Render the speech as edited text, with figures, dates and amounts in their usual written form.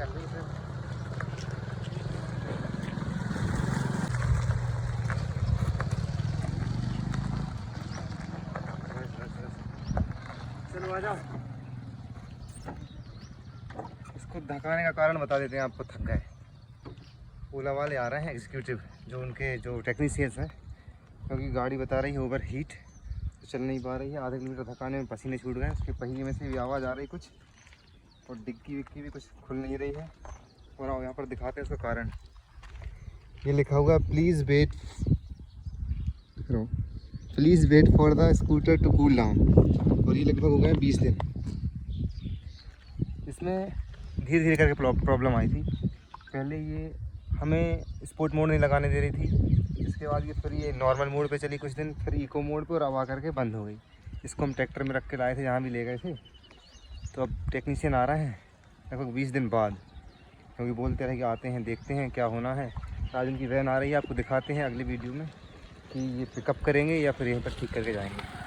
कर रही है। चलो आ जाओ। इसको धकाने का कारण बता देते हैं आपको। थक गए, ओला वाले आ रहे हैं एग्जीक्यूटिव, जो उनके जो टेक्नीशियंस हैं, क्योंकि गाड़ी बता रही है ओवर हीट, तो चल नहीं पा रही है। आधे किलोमीटर धकाने में पसीने छूट गए। उसके पहिए में से भी आवाज़ आ रही कुछ, और डिग्गी विक्की भी कुछ खुल नहीं रही है। और आओ यहाँ पर दिखाते हैं उसका कारण। ये लिखा हुआ please wait for the scooter to cool down, और ये लगभग हो गए 20 दिन। इसमें धीरे धीरे करके प्रॉब्लम आई थी। पहले ये हमें स्पोर्ट मोड नहीं लगाने दे रही थी, इसके बाद ये फिर ये नॉर्मल मोड पे चली कुछ दिन, फिर इको मोड पे, और अब आकर के बंद हो गई। इसको हम ट्रैक्टर में रख के लाए थे, जहाँ भी ले गए थे। तो अब टेक्नीशियन आ रहे हैं लगभग 20 दिन बाद, क्योंकि बोलते रहे कि आते हैं देखते हैं क्या होना है। आज उनकी वैन आ रही है, आपको दिखाते हैं अगली वीडियो में कि ये पिकअप करेंगे या फिर यहीं पर ठीक करके जाएंगे।